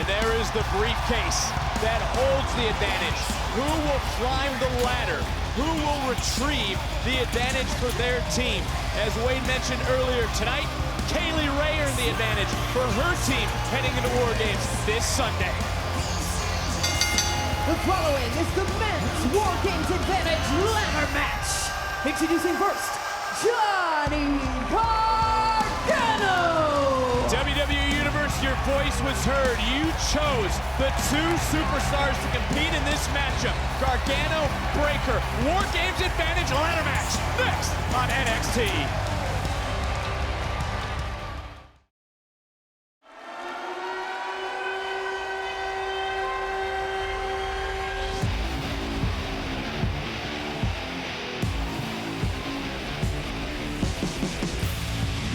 And there is the briefcase that holds the advantage. Who will climb the ladder? Who will retrieve the advantage for their team? As Wade mentioned earlier tonight, Kaylee Ray earned the advantage for her team heading into War Games this Sunday. The following is the men's War Games Advantage ladder match. Introducing first, Johnny Gargano. WWE Universe, your voice was heard. You chose the two superstars to compete in this matchup. Gargano, Breakker, War Games Advantage ladder match. Next on NXT.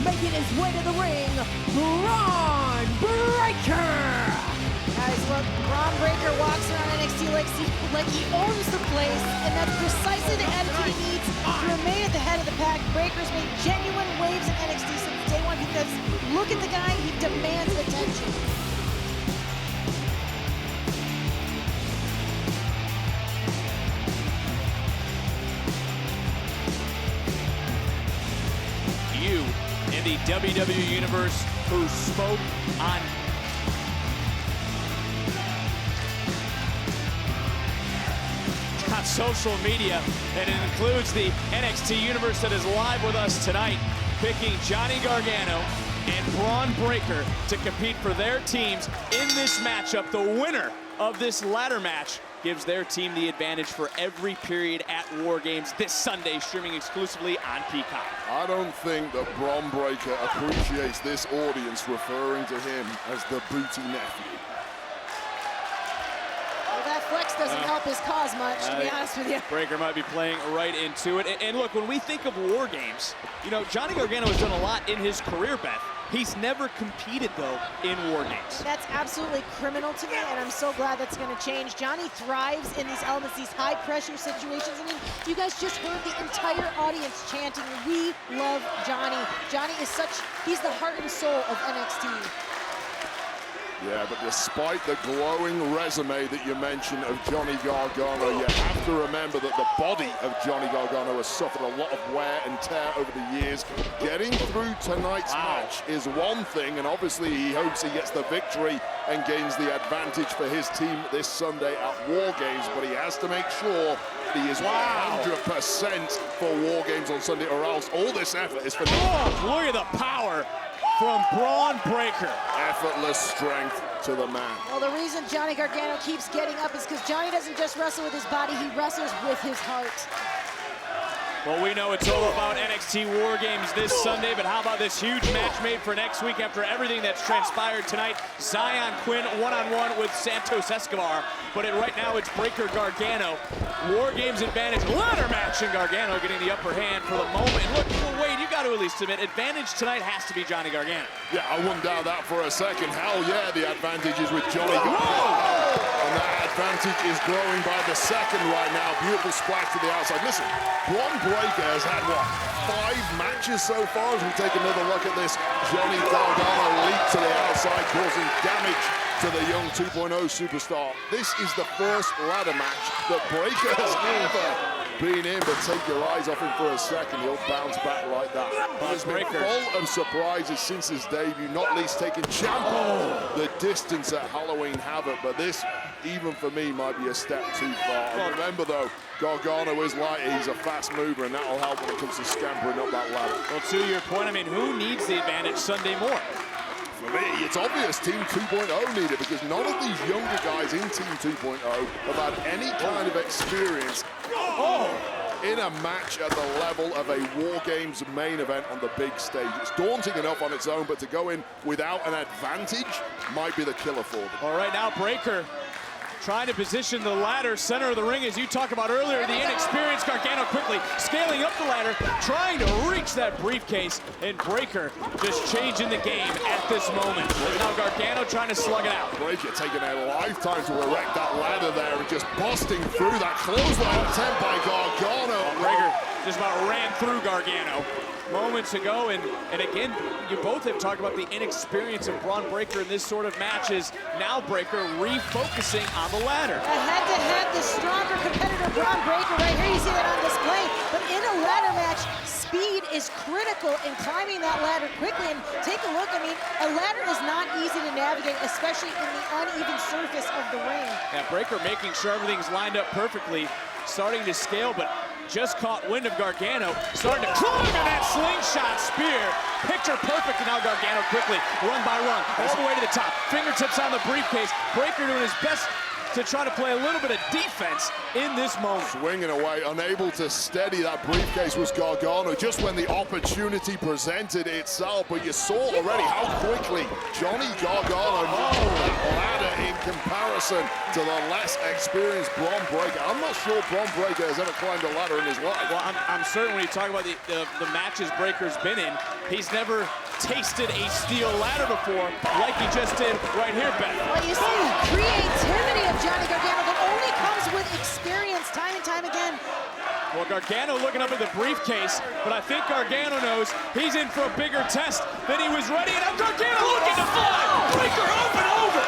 Making his way to the ring, Bron Breakker. Guys, look, Bron Breakker walks around NXT like he owns the place, and that's precisely the attitude he needs to remain at the head of the pack. Breakker's made genuine waves in NXT since day one because look at the guy, he demands attention. You in the WWE Universe who spoke on social media, and it includes the NXT Universe that is live with us tonight, picking Johnny Gargano and Bron Breakker to compete for their teams in this matchup. The winner of this ladder match gives their team the advantage for every period at War Games this Sunday, streaming exclusively on Peacock. I don't think that Bron Breakker appreciates this audience referring to him as the booty nephew. Well, that flex doesn't help his cause much, to be honest with you. Breakker might be playing right into it. And look, when we think of War Games, you know, Johnny Gargano has done a lot in his career, Beth. He's never competed, though, in War Games. That's absolutely criminal to me, and I'm so glad that's going to change. Johnny thrives in these elements, these high-pressure situations. I mean, you guys just heard the entire audience chanting, "We love Johnny." Johnny is he's the heart and soul of NXT. Yeah, but despite the glowing resume that you mentioned of Johnny Gargano, you have to remember that the body of Johnny Gargano has suffered a lot of wear and tear over the years. Getting through tonight's match is one thing, and obviously he hopes he gets the victory and gains the advantage for his team this Sunday at War Games, but he has to make sure that he is 100% for War Games on Sunday, or else all this effort is for nothing. Oh, look at the power from Bron Breakker. Effortless strength to the man. Well, the reason Johnny Gargano keeps getting up is because Johnny doesn't just wrestle with his body, he wrestles with his heart. Well, we know it's all about NXT War Games this Sunday, but how about this huge match made for next week after everything that's transpired tonight? Zion Quinn one-on-one with Santos Escobar, but right now it's Breakker Gargano. War Games advantage, ladder match, and Gargano getting the upper hand for the moment. And look, Wade, you got to at least admit, advantage tonight has to be Johnny Gargano. Yeah, I wouldn't doubt that for a second. Hell yeah, the advantage is with Johnny Gargano. And that advantage is growing by the second right now. Beautiful splash to the outside. Listen, Bron Breakker has had, what, 5 matches so far as we take another look at this. Johnny Gargano leap to the outside, causing damage to the young 2.0 superstar. This is the first ladder match that Breakker has ever been in, but take your eyes off him for a second, he'll bounce back like that. He has been full of surprises since his debut, not least taking Ciampa the distance at Halloween Havoc, but this, even for me, might be a step too far. And remember though, Gargano is light, he's a fast mover, and that'll help when it comes to scampering up that ladder. Well, to your point, I mean, who needs the advantage Sunday more? For me, it's obvious Team 2.0 need it, because none of these younger guys in Team 2.0 have had any kind of experience in a match at the level of a War Games main event on the big stage. It's daunting enough on its own, but to go in without an advantage might be the killer for them. All right, now Breakker trying to position the ladder center of the ring, as you talked about earlier. The inexperienced Gargano quickly scaling up the ladder, trying to reach that briefcase, and Breakker just changing the game at this moment. And now Gargano trying to slug it out. Breakker taking a lifetime to erect that ladder there and just busting through that clothesline attempt by Gargano. Breakker just about ran through Gargano moments ago. And again, you both have talked about the inexperience of Bron Breakker in this sort of matches. Now Breakker refocusing on the ladder. A head-to-head, the stronger competitor, Bron Breakker, right here, you see that on display. But in a ladder match, speed is critical in climbing that ladder quickly. And take a look, I mean, a ladder is not easy to navigate, especially in the uneven surface of the ring. Yeah, Breakker making sure everything's lined up perfectly, starting to scale, but just caught wind of Gargano, starting to climb, and that slingshot spear, picture perfect, and now Gargano quickly, run by run, all the way to the top, fingertips on the briefcase, Breakker doing his best to try to play a little bit of defense in this moment. Swinging away, unable to steady that briefcase was Gargano just when the opportunity presented itself, but you saw already how quickly Johnny Gargano moved that ladder in comparison to the less experienced Bron Breakker. I'm not sure Bron Breakker has ever climbed a ladder in his life. Well, I'm certain when you talk about the matches Breakker's been in, he's never tasted a steel ladder before, like he just did right here, Beth. Well, you see the creativity of Johnny Gargano that only comes with experience time and time again. Well, Gargano looking up at the briefcase, but I think Gargano knows he's in for a bigger test than he was ready. And now Gargano looking to fly! Breakker up and over!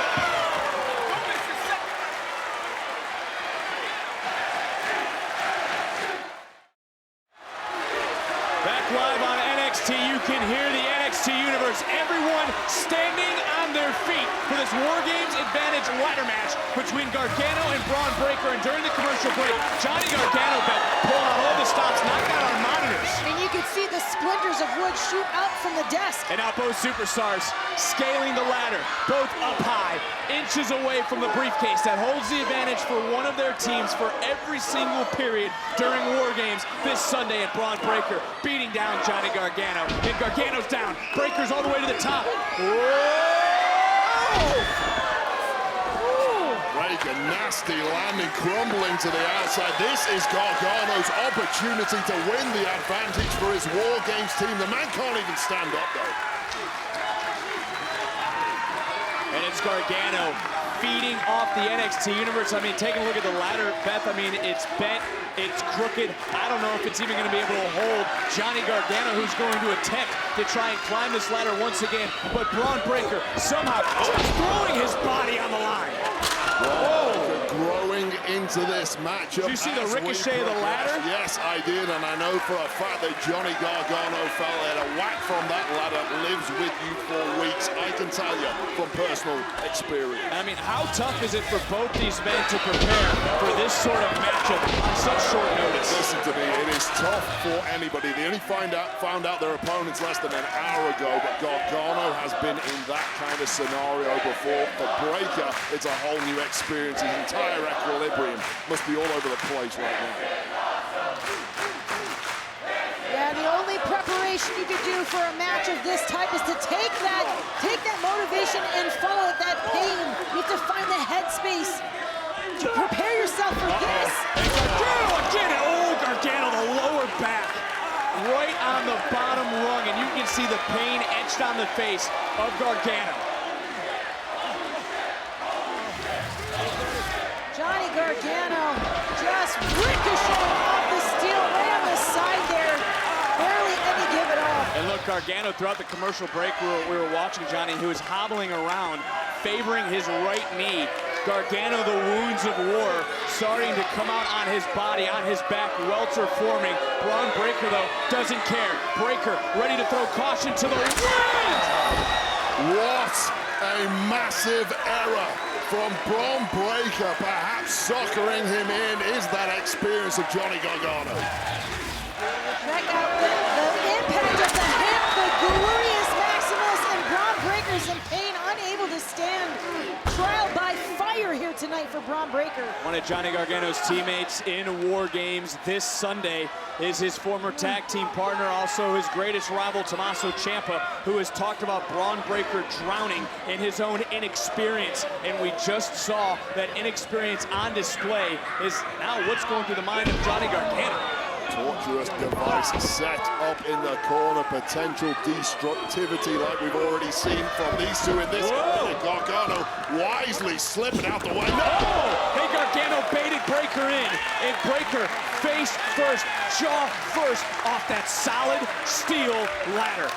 Back live on NXT, you can hear the NXT Universe. Everyone standing on their feet for this War Games Advantage ladder match between Gargano and Bron Breakker. And during the commercial break, Johnny Gargano pulling out all the stops, knocking out our monitors. And you can see the splinters of wood shoot out from the desk. And now both superstars scaling the ladder, both up high, inches away from the briefcase that holds the advantage for one of their teams for every single period during War Games this Sunday. And Bron Breakker beating down Johnny Gargano. And Gargano's down. Breakker's all the way to the top. Whoa! Breakker, nasty landing, crumbling to the outside. This is Gargano's opportunity to win the advantage for his War Games team. The man can't even stand up, though. And it's Gargano feeding off the NXT Universe. I mean, taking a look at the ladder, Beth, I mean, it's bent, it's crooked. I don't know if it's even going to be able to hold Johnny Gargano, who's going to attempt to try and climb this ladder once again. But Bron Breakker somehow just throwing his body on the line. Whoa! Growing into this matchup. Did you see the ricochet of the ladder? Yes, I did, and I know for a fact that Johnny Gargano fell at a whack from that ladder, lives with you for weeks. I can tell you from personal experience. I mean, how tough is it for both these men to prepare for this sort of matchup on such short notice? Listen to me, it is tough for anybody. They only found out their opponents less than an hour ago, but Gargano has been in that kind of scenario before. For Breakker, it's a whole new experience. His entire equilibrium must be all over the place right now. Yeah, the only preparation you could do for a match of this type is to take that motivation and follow that pain. You have to find the headspace to prepare yourself for this. And Gargano again, oh, Gargano, the lower back, right on the bottom rung, and you can see the pain etched on the face of Gargano. Johnny Gargano just ricocheting off the steel right on the side there. Barely any give at all. And look, Gargano throughout the commercial break, we were watching Johnny, who was hobbling around, favoring his right knee. Gargano, the wounds of war, starting to come out on his body, on his back, welts are forming. Bron Breakker, though, doesn't care. Breakker ready to throw caution to the wind! What a massive error from Bron Breakker. Perhaps suckering him in is that experience of Johnny Gargano. Check out the impact of the hip, the glorious Maximus, and Bron Breakker's in pain, unable to stand. Trial by fire here tonight for Bron Breakker. One of Johnny Gargano's teammates in War Games this Sunday is his former tag team partner, also his greatest rival, Tommaso Ciampa, who has talked about Bron Breakker drowning in his own inexperience. And we just saw that inexperience on display is now what's going through the mind of Johnny Gargano. Torturous device set up in the corner, potential destructivity like we've already seen from these two in this. Gargano wisely slipping out the way. No! Hey, Gargano baited Breakker Breaker in, and Breaker face first, jaw first off that solid steel ladder.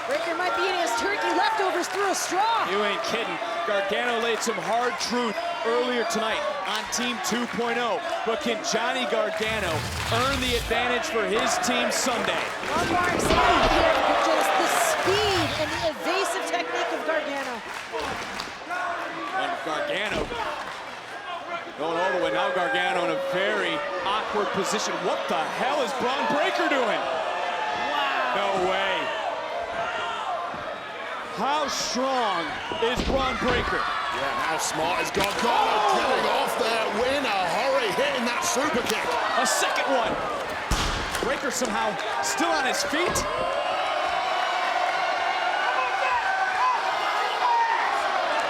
Breaker might be eating his turkey leftovers through a straw. You ain't kidding. Gargano laid some hard truth earlier tonight on Team 2.0, but can Johnny Gargano earn the advantage for his team Sunday? One more example here of just the speed and the evasive technique of Gargano. And Gargano going all the way. Now Gargano in a very awkward position. What the hell is Bron Breakker doing? Wow. No way. How strong is Bron Breakker? Yeah, how smart is Gargano getting off there in a hurry, hitting that super kick. A second one. Breakker somehow still on his feet.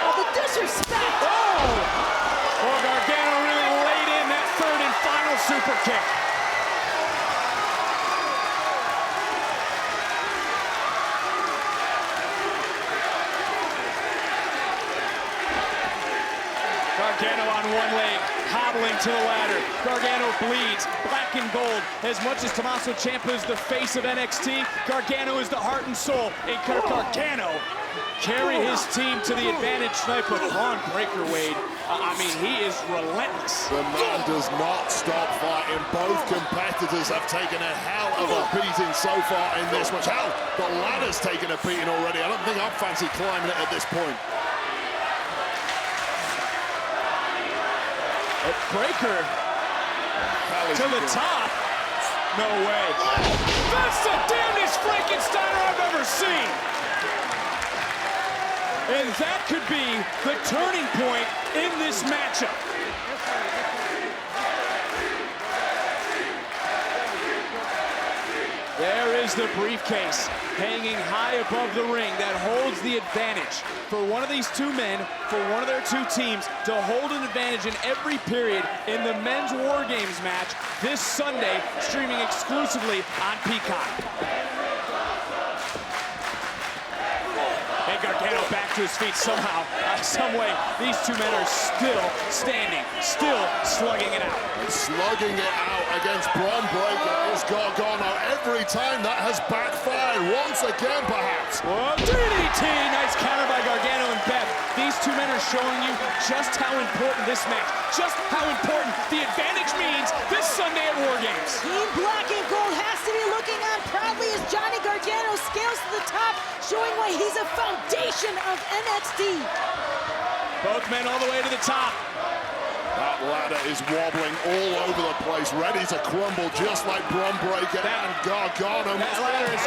Oh, the disrespect. Oh! Well, Gargano really laid in that third and final super kick. Gargano on one leg, hobbling to the ladder. Gargano bleeds, black and gold. As much as Tommaso Ciampa is the face of NXT, Gargano is the heart and soul. And Gargano carry his team to the advantage tonight, but Bron Breakker, Wade, I mean, he is relentless. The man does not stop fighting. Both competitors have taken a hell of a beating so far in this match. Hell, the ladder's taken a beating already. I don't think I'd fancy climbing it at this point. Breakker to the top. No way. That's the damnedest Frankensteiner I've ever seen. And that could be the turning point in this matchup. There is the briefcase hanging high above the ring that holds the advantage for one of these two men, for one of their two teams, to hold an advantage in every period in the men's War Games match this Sunday, streaming exclusively on Peacock. And Gargano back to his feet somehow, some way. These two men are still standing, still slugging it out. And slugging it out against Bron Breakker is Gargano. Every time that has backfired once again, perhaps. Whoa, DDT! Nice counter by Gargano and Beth. These two men are showing you just how important this match, just how important the advantage means this Sunday at War Games. Team Black and Gold has to be looking on proudly as Johnny Gargano scales to the top, showing why he's a foundation of NXT. Both men all the way to the top. That ladder is wobbling all over the place, ready to crumble just like Bron Breakker and Gargano. That ladder is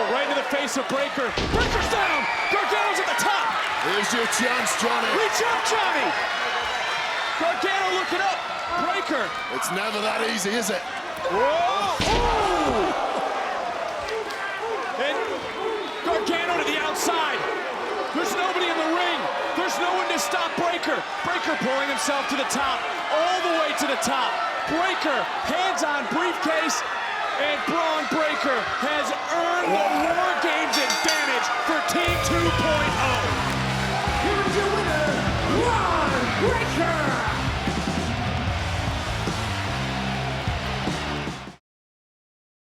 right into the face of Breakker. Breaker's down! Gargano's at the top! Here's your chance, Johnny. Reach up, Johnny! Gargano looking up. Breakker. It's never that easy, is it? Whoa! Ooh. And Gargano to the outside. There's nobody in the ring. There's no one to stop Breakker. Breakker pulling himself to the top, all the way to the top. Breakker, hands on briefcase, and Bron Breakker has earned the War Games advantage for Team 2.0.